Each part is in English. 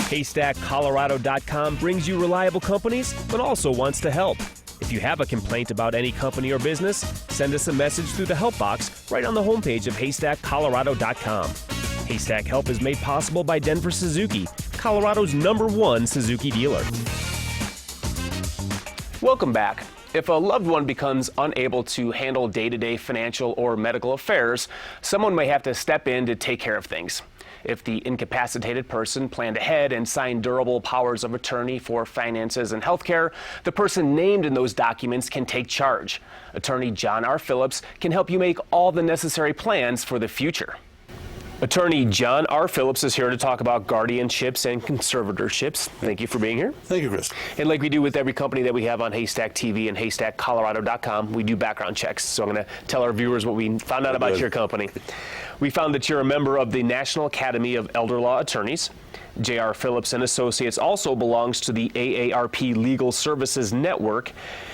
HaystackColorado.com brings you reliable companies, but also wants to help. If you have a complaint about any company or business, send us a message through the help box right on the homepage of HaystackColorado.com. Haystack Help is made possible by Denver Suzuki, Colorado's #1 Suzuki dealer. Welcome back. If a loved one becomes unable to handle day-to-day financial or medical affairs, someone may have to step in to take care of things. If the incapacitated person planned ahead and signed durable powers of attorney for finances and health care, the person named in those documents can take charge. Attorney John R. Phillips can help you make all the necessary plans for the future. Attorney John R. Phillips is here to talk about guardianships and conservatorships. Thank you for being here. Thank you, Chris. And like we do with every company that we have on Haystack TV and HaystackColorado.com, we do background checks. So I'm going to tell our viewers what we found out about your company. We found that you're a member of the National Academy of Elder Law Attorneys. R Phillips Associates also belongs to the AARP Legal Services Network,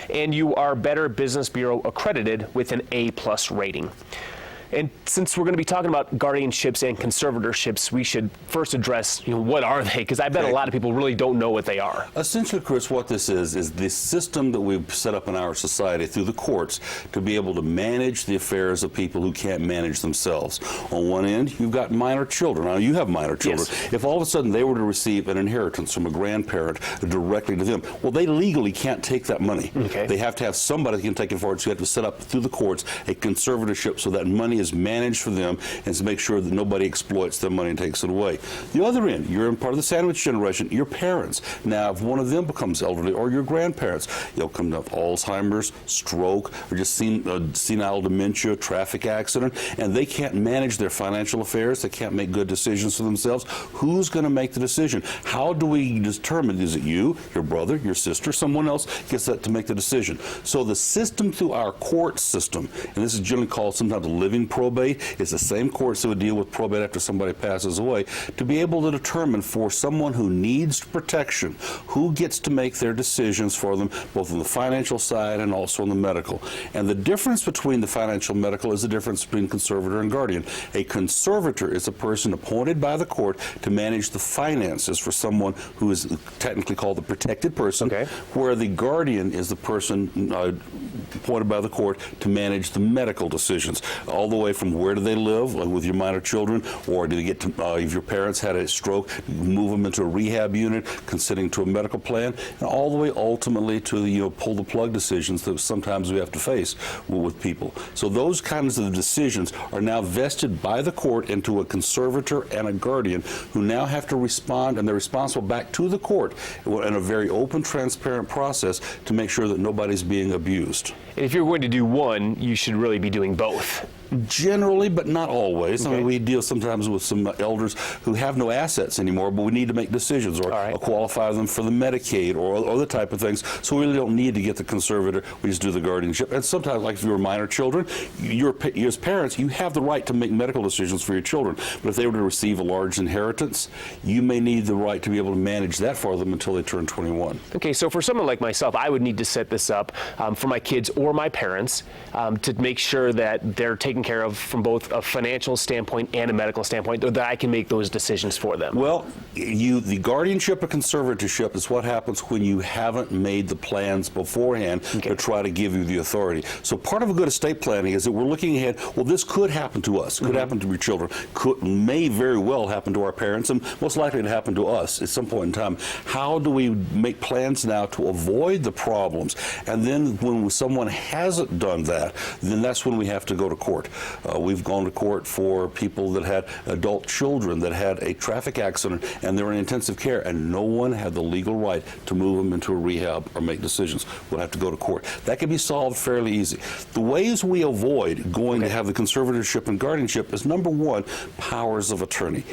and you are Better Business Bureau accredited with an A+ rating. And since we're going to be talking about guardianships and conservatorships, we should first address, what are they? Because I bet a lot of people really don't know what they are. Essentially, Chris, what this is the system that we've set up in our society through the courts to be able to manage the affairs of people who can't manage themselves. On one end, you've got minor children. Now, you have minor children. Yes. If all of a sudden they were to receive an inheritance from a grandparent directly to them, well, they legally can't take that money. Okay. They have to have somebody that can take it forward. So you have to set up through the courts a conservatorship so that money is managed for them and to make sure that nobody exploits their money and takes it away. The other end, you're in part of the sandwich generation, your parents. Now, if one of them becomes elderly, or your grandparents, you'll come to Alzheimer's, stroke, or just senile dementia, traffic accident, and they can't manage their financial affairs, they can't make good decisions for themselves. Who's going to make the decision? How do we determine, is it you, your brother, your sister, someone else gets that to make the decision? So the system through our court system, and this is generally called sometimes living probate, it's the same courts that would deal with probate after somebody passes away, to be able to determine for someone who needs protection, who gets to make their decisions for them, both on the financial side and also on the medical. And the difference between the financial and medical is the difference between conservator and guardian. A conservator is a person appointed by the court to manage the finances for someone who is technically called the protected person, where the guardian is the person appointed by the court to manage the medical decisions, all the way from where do they live, like with your minor children, or do they get to, if your parents had a stroke, move them into a rehab unit, consenting to a medical plan, and all the way ultimately to the pull the plug decisions that sometimes we have to face with people. So those kinds of decisions are now vested by the court into a conservator and a guardian, who now have to respond, and they're responsible back to the court in a very open, transparent process to make sure that nobody's being abused. And if you're going to do one, you should really be doing both. Generally, but not always. I mean, we deal sometimes with some elders who have no assets anymore, but we need to make decisions or qualify them for the Medicaid or other type of things. So we really don't need to get the conservator. We just do the guardianship. And sometimes, like if you were minor children, as parents, you have the right to make medical decisions for your children. But if they were to receive a large inheritance, you may need the right to be able to manage that for them until they turn 21. Okay, so for someone like myself, I would need to set this up for my kids or my parents to make sure that they're taken care of from both a financial standpoint and a medical standpoint, that I can make those decisions for them. Well, the guardianship or conservatorship is what happens when you haven't made the plans beforehand to try to give you the authority. So part of a good estate planning is that we're looking ahead, well, this could happen to us, could happen to your children, may very well happen to our parents, and most likely to happen to us at some point in time. How do we make plans now to avoid the problems? And then when someone hasn't done that, then that's when we have to go to court. We've gone to court for people that had adult children that had a traffic accident and they were in intensive care, and no one had the legal right to move them into a rehab or make decisions. We'll have to go to court. That can be solved fairly easy. The ways we avoid going to have the conservatorship and guardianship is, number one, powers of attorney.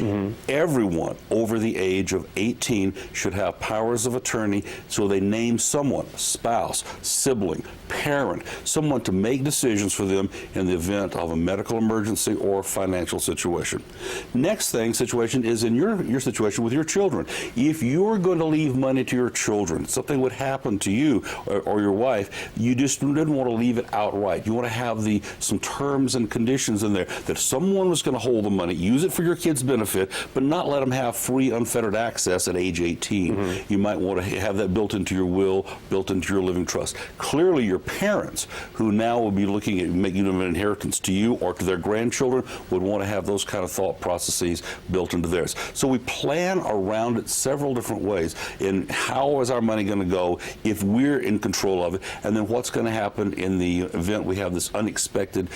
Everyone over the age of 18 should have powers of attorney, so they name someone, spouse, sibling, parent, someone to make decisions for them in the event of of a medical emergency or financial situation. Next situation is in your situation with your children. If you're going to leave money to your children, something would happen to you or your wife, you just didn't want to leave it outright. You want to have some terms and conditions in there that someone was going to hold the money, use it for your kids' benefit, but not let them have free, unfettered access at age 18. You might want to have that built into your will, built into your living trust. Clearly, your parents, who now will be looking at making an inheritance to you or to their grandchildren, would want to have those kind of thought processes built into theirs. So we plan around it several different ways in how is our money going to go if we're in control of it, and then what's going to happen in the event we have this unexpected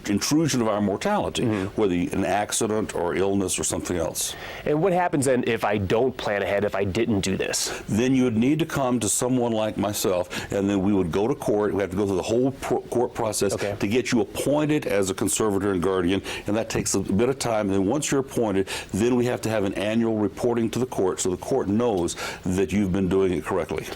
intrusion of our mortality, whether an accident or illness or something else. And what happens then if I don't plan ahead, if I didn't do this? Then you would need to come to someone like myself, and then we would go to court. We have to go through the whole court process to get you appointed as a conservator and guardian, and that takes a bit of time. And then once you're appointed, then we have to have an annual reporting to the court so the court knows that you've been doing it correctly.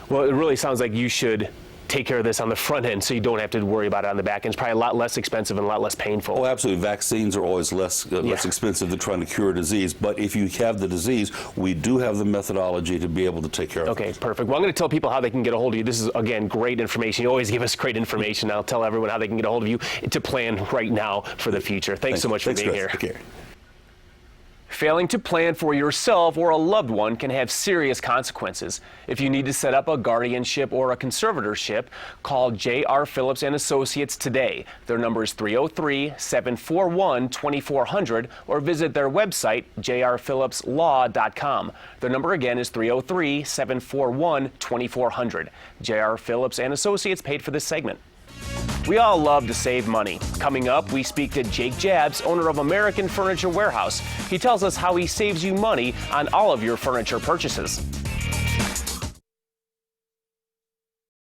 Well, it really sounds like you should take care of this on the front end so you don't have to worry about it on the back end. It's probably a lot less expensive and a lot less painful. Oh, absolutely. Vaccines are always less expensive than trying to cure a disease. But if you have the disease, we do have the methodology to be able to take care of it. Okay, perfect. Well, I'm going to tell people how they can get a hold of you. This is, again, great information. You always give us great information. I'll tell everyone how they can get a hold of you to plan right now for the future. Thanks so much for being here. Take care. Failing to plan for yourself or a loved one can have serious consequences. If you need to set up a guardianship or a conservatorship, call R Phillips Associates today. Their number is 303-741-2400 or visit their website, jrphillipslaw.com. Their number again is 303-741-2400. R Phillips Associates paid for this segment. We all love to save money. Coming up, we speak to Jake Jabs, owner of American Furniture Warehouse. He tells us how he saves you money on all of your furniture purchases.